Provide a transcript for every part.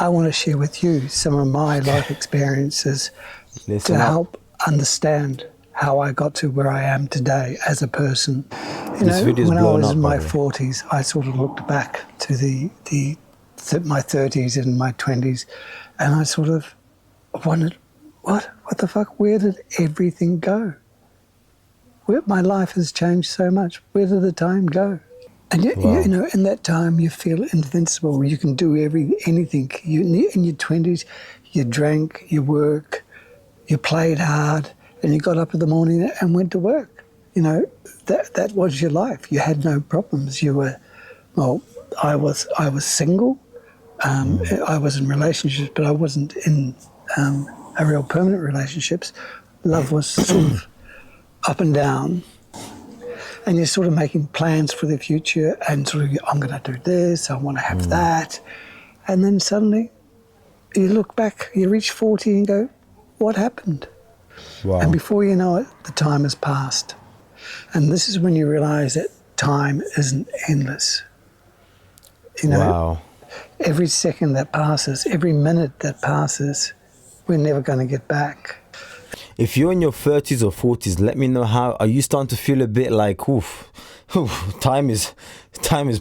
I want to share with you some of my life experiences Listen to up. help understand how I got to where I am today as a person. You This know, video's when I blown was up, in by my the way. 40s, I sort of looked back to my 30s and my 20s, and I sort of wondered, what the fuck? Where did everything go? My life has changed so much. Where did the time go? And you Wow. know, in that time, you feel invincible. You can do anything. In your 20s, you drank, you work, you played hard, and you got up in the morning and went to work. You know, that was your life. You had no problems. You were, well, I was single. I was in relationships, but I wasn't in a real permanent relationships. Love was sort of up and down. And you're sort of making plans for the future and sort of, I'm going to do this, I want to have that. And then suddenly you look back, you reach 40 and go, what happened? Wow. And before you know it, the time has passed. And this is when you realize that time isn't endless. You know, Wow. every second that passes, every minute that passes, we're never going to get back. If you're in your 30s or 40s, let me know how. Are you starting to feel a bit like, oof, time is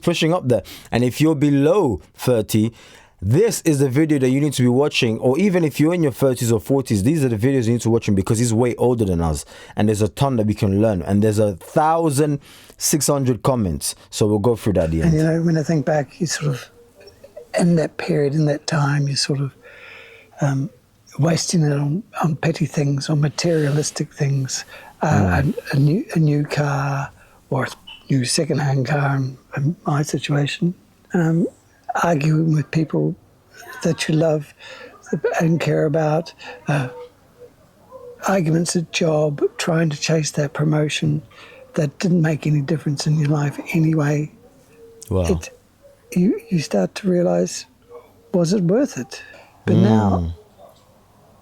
pushing up there? And if you're below 30, this is the video that you need to be watching. Or even if you're in your 30s or 40s, these are the videos you need to watch because he's way older than us. And there's a ton that we can learn. And there's 1,600 comments. So we'll go through that at the And end. you know, when I think back, you sort of, in that period, in that time, you sort of wasting it on petty things, on materialistic things, a new car or a new second-hand car in my situation, arguing with people that you love and care about, arguments at job, trying to chase that promotion that didn't make any difference in your life anyway. Wow. You start to realise, was it worth it? But now,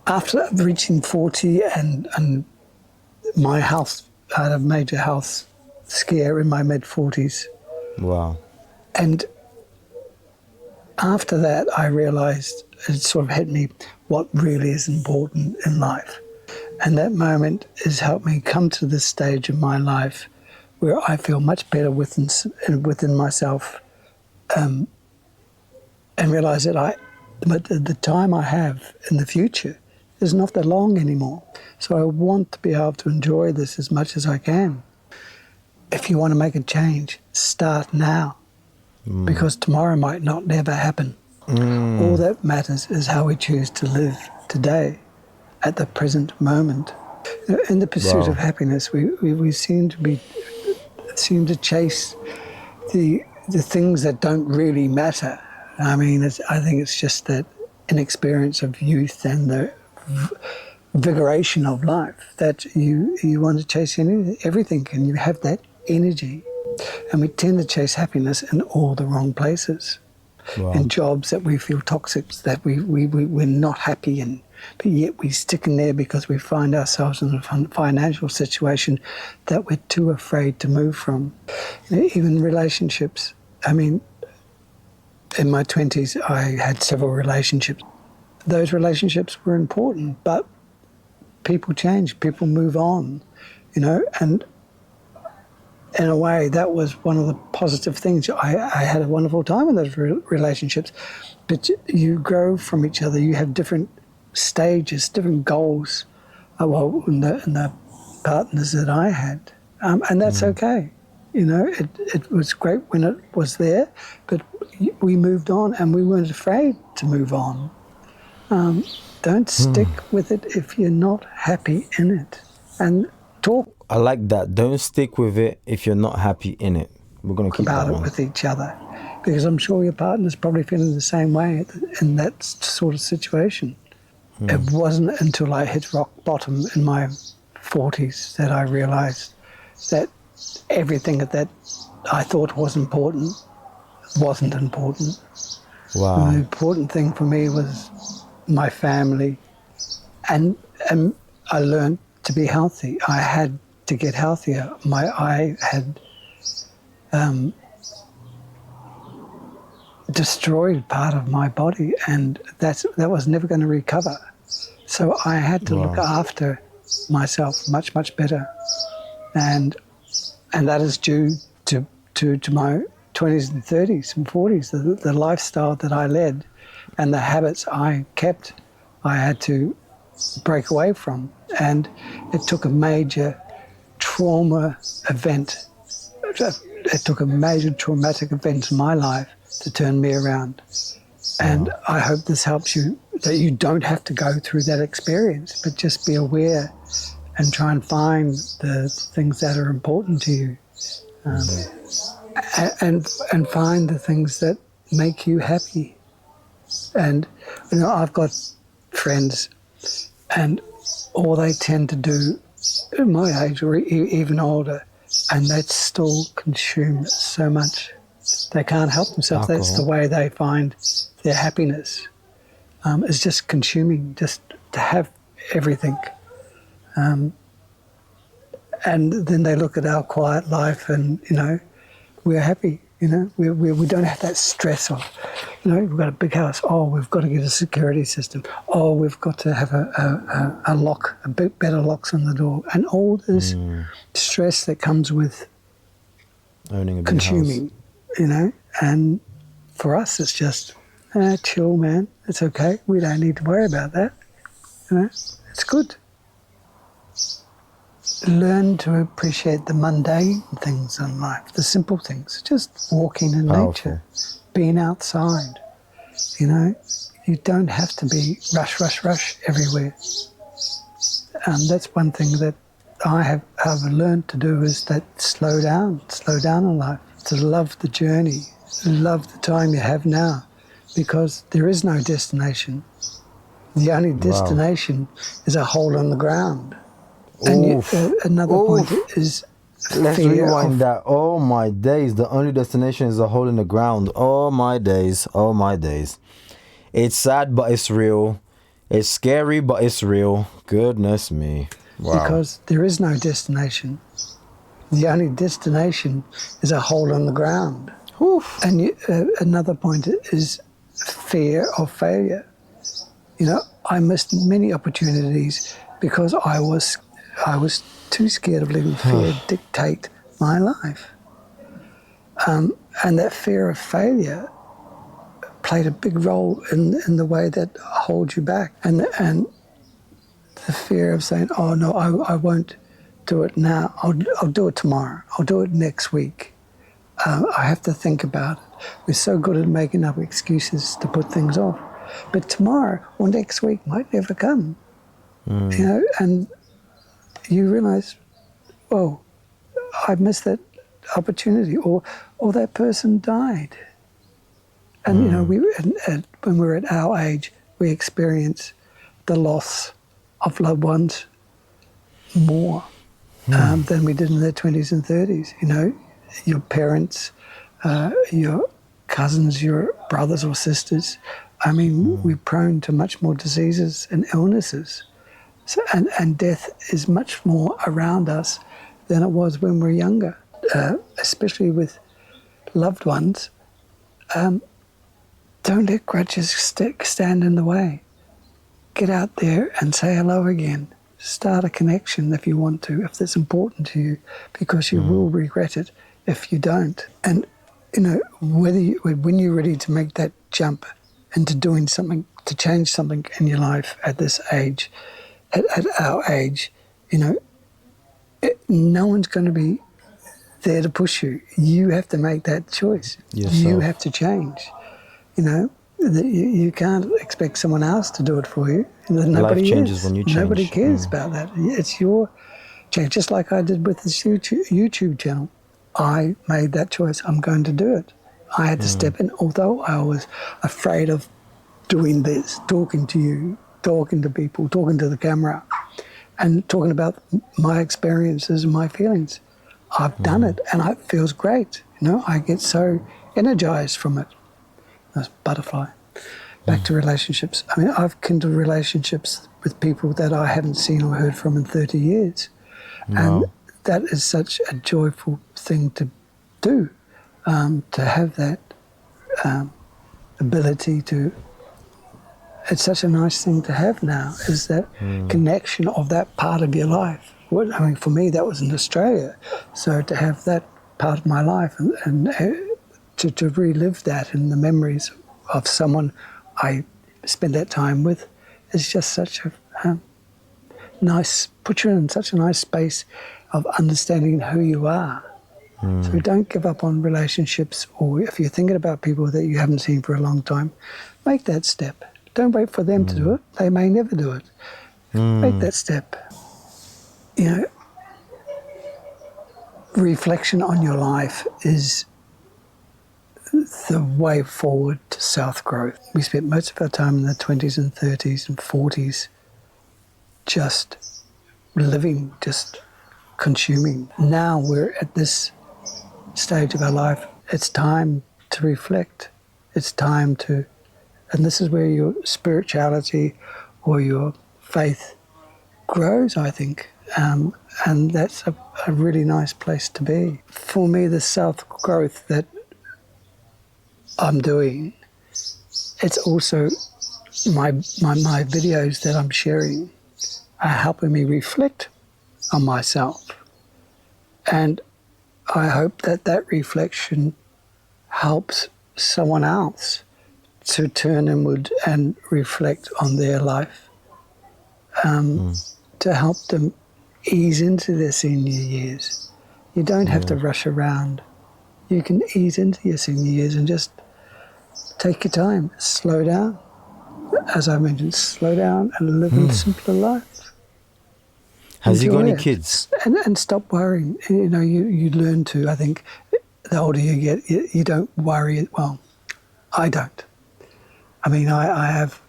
after reaching 40 and my health, I had a major health scare in my mid-40s. Wow. And after that, I realised, it sort of hit me, what really is important in life. And that moment has helped me come to this stage in my life where I feel much better within myself, and realise that the time I have in the future is not that long anymore. So I want to be able to enjoy this as much as I can. If you want to make a change, start now, because tomorrow might not never happen. All that matters is how we choose to live today, at the present moment. In the pursuit Wow. of happiness, we seem to chase the things that don't really matter. I mean, I think it's just that inexperience of youth and the vigoration of life that you want to chase everything, and you have that energy. And we tend to chase happiness in all the wrong places. Wow. In jobs that we feel toxic, that we're not happy in, but yet we stick in there because we find ourselves in a financial situation that we're too afraid to move from. You know, even relationships. I mean, in my 20s, I had several relationships. Those relationships were important, but people change, people move on, you know, and in a way, that was one of the positive things. I had a wonderful time in those relationships, but you grow from each other. You have different stages, different goals. Well, in the partners that I had, and that's okay. You know, it was great when it was there, but we moved on, and we weren't afraid to move on. Don't stick with it if you're not happy in it, and talk I like that. Don't stick with it if you're not happy in it. We're going to keep about that it one. with each other, because I'm sure your partner's probably feeling the same way in that sort of situation. It wasn't until I hit rock bottom in my 40s that I realised that everything that I thought was important wasn't important. Wow. The important thing for me was my family, and I learned to be healthy. I had to get healthier. destroyed part of my body, and that was never going to recover. So I had to look after myself much better, and that is due to my 20s and 30s and 40s, the lifestyle that I led and the habits I kept. I had to break away from, and it took a major trauma event. It took a major traumatic event in my life to turn me around. And I hope this helps you, that you don't have to go through that experience, but just be aware and try and find the things that are important to you, and find the things that make you happy. And you know, I've got friends, and all they tend to do at my age or even older, and they still consume so much. They can't help themselves. Alcohol. That's the way they find their happiness, is just consuming, just to have everything. And then they look at our quiet life, and you know, we're happy. You know, we don't have that stress of, you know, we've got a big house. Oh, we've got to get a security system. Oh, we've got to have a lock, a bit better locks on the door, and all this stress that comes with Owning a big consuming. house. You know, and for us, it's just chill, man. It's okay. We don't need to worry about that. You know, it's good. Learn to appreciate the mundane things in life, the simple things, just walking in Powerful. nature, being outside. You know, you don't have to be rush everywhere. That's one thing that I have learned to do, is that slow down in life, to love the journey, love the time you have now, because there is no destination. The only destination is a hole in the ground. And another point is Let's fear rewind of, that. Oh my days. The only destination is a hole in the ground. Oh my days. Oh my days. It's sad, but it's real. It's scary, but it's real. Goodness me. Wow. because there is no destination. The only destination is a hole in the ground. Oof. And another point is fear of failure. You know, I missed many opportunities because I was too scared of letting fear dictate my life. And that fear of failure played a big role in the way that holds you back. And the fear of saying, oh no, I won't do it now. I'll do it tomorrow. I'll do it next week. I have to think about it. We're so good at making up excuses to put things off. But tomorrow or next week might never come. You know, and you realise, oh, I missed that opportunity, or that person died. And you know, when we're at our age, we experience the loss of loved ones more than we did in their 20s and 30s. You know, your parents, your cousins, your brothers or sisters. I mean, we're prone to much more diseases and illnesses. So, and death is much more around us than it was when we were younger, especially with loved ones. Don't let grudges stand in the way. Get out there and say hello again. Start a connection if you want to, if that's important to you, because you will regret it if you don't. And, you know, when you're ready to make that jump into doing something, to change something in your life at this age, at our age, you know, no one's going to be there to push you. You have to make that choice. Yourself. You have to change. You know, you can't expect someone else to do it for you. Nobody Life changes is. when you change. Nobody cares about that. It's your change. Just like I did with this YouTube channel. I made that choice. I'm going to do it. I had to step in, although I was afraid of doing this, talking to you, talking to people, talking to the camera, and talking about my experiences and my feelings. I've done it, and it feels great. You know, I get so energized from it. That's butterfly. Back to relationships. I mean, I've kindled relationships with people that I haven't seen or heard from in 30 years. And that is such a joyful thing to do, to have that ability to. It's such a nice thing to have now, is that connection of that part of your life. I mean, for me, that was in Australia. So to have that part of my life and to relive that and the memories of someone I spent that time with is just such a nice, put you in such a nice space of understanding who you are. So don't give up on relationships, or if you're thinking about people that you haven't seen for a long time, make that step. Don't wait for them to do it. They may never do it. Make that step. You know, reflection on your life is the way forward to self-growth. We spent most of our time in the 20s and 30s and 40s just living, just consuming. Now we're at this stage of our life. It's time to reflect. It's time to, and this is where your spirituality or your faith grows, I think. And that's a really nice place to be. For me, the self-growth that I'm doing, it's also my videos that I'm sharing are helping me reflect on myself. And I hope that that reflection helps someone else to turn inward and reflect on their life, to help them ease into their senior years. You don't have to rush around. You can ease into your senior years and just take your time, slow down. As I mentioned, slow down and live a simpler life. Has he got Enjoy any it. kids? And stop worrying. You know, you learn to, I think, the older you get, you don't worry. Well, I don't. I mean, I have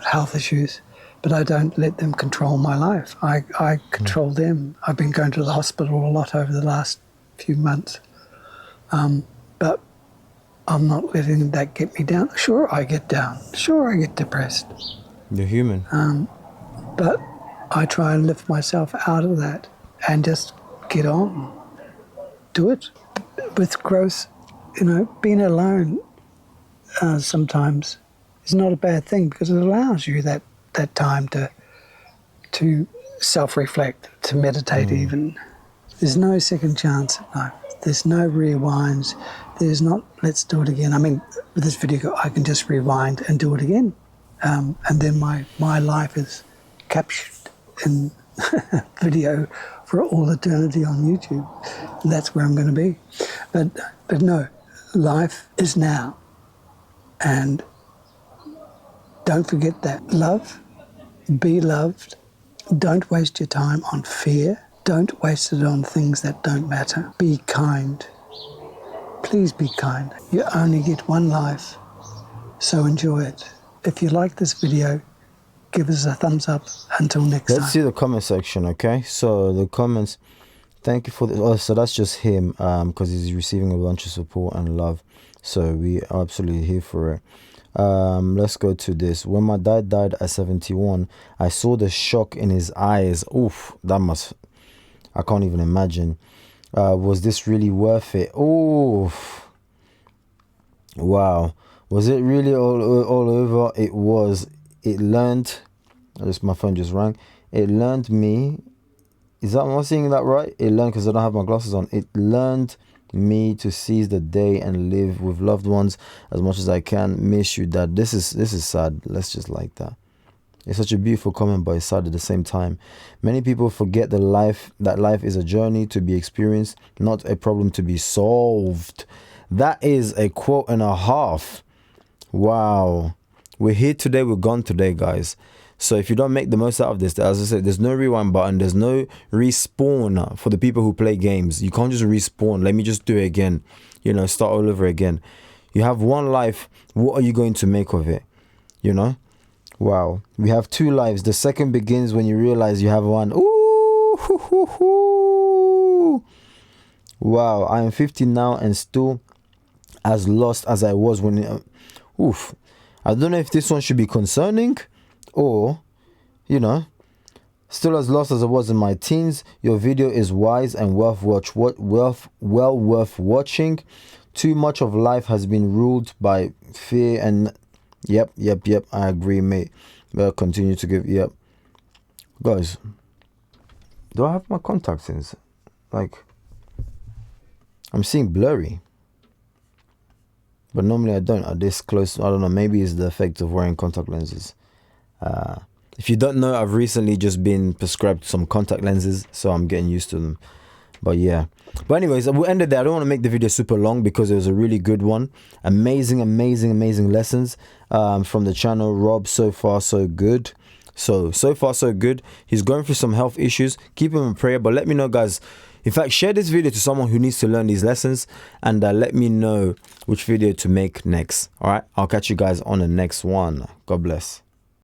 health issues, but I don't let them control my life. I control them. I've been going to the hospital a lot over the last few months. But I'm not letting that get me down. Sure, I get down. Sure, I get depressed. You're human. But I try and lift myself out of that and just get on. Do it. With growth, you know, being alone sometimes is not a bad thing because it allows you that time to self-reflect, to meditate even. There's no second chance at life. There's no rewinds. There's not, let's do it again. I mean, with this video, I can just rewind and do it again. And then my life is captured in video for all eternity on YouTube. And that's where I'm going to be. But no, life is now. And don't forget that. Love, be loved. Don't waste your time on fear. Don't waste it on things that don't matter. Be kind. Please be kind. You only get one life, so enjoy it. If you like this video, give us a thumbs up. Until next time. Let's see the comment section, okay? So the comments, thank you for this. Oh, so that's just him, because he's receiving a bunch of support and love. So we are absolutely here for it. Let's go to this. When my dad died at 71, I saw the shock in his eyes. Oof, I can't even imagine. Was this really worth it? Oof. Wow. Was it really all over? It was. It learned. My phone just rang. It learned me. Am I saying that right? It learned, because I don't have my glasses on. It learned me to seize the day and live with loved ones as much as I can. Miss you, Dad. This is sad. Let's just like that. It's such a beautiful comment, but it's sad at the same time. Many people forget that life is a journey to be experienced, not a problem to be solved. That is a quote and a half. Wow. We're here today, we're gone today, guys. So if you don't make the most out of this, as I said, there's no rewind button, there's no respawn for the people who play games. You can't just respawn. Let me just do it again. You know, start all over again. You have one life. What are you going to make of it? You know? Wow. We have two lives. The second begins when you realize you have one. Ooh, hoo, hoo, hoo. Wow. I am 50 now and still as lost as I was when... oof. I don't know if this one should be concerning or, you know, still as lost as I was in my teens. Your video is wise and well worth watching. Too much of life has been ruled by fear and yep. I agree, mate. But continue to give. Yep, guys. Do I have my contacts in? Like, I'm seeing blurry. But normally I don't. At this close, I don't know. Maybe it's the effect of wearing contact lenses. If you don't know, I've recently just been prescribed some contact lenses, so I'm getting used to them. But yeah. But anyways, we'll end it there. I don't want to make the video super long because it was a really good one. Amazing lessons from the channel. Rob, so far so good. So far so good. He's going through some health issues. Keep him in prayer. But let me know, guys. In fact, share this video to someone who needs to learn these lessons, and let me know which video to make next. All right, I'll catch you guys on the next one. God bless.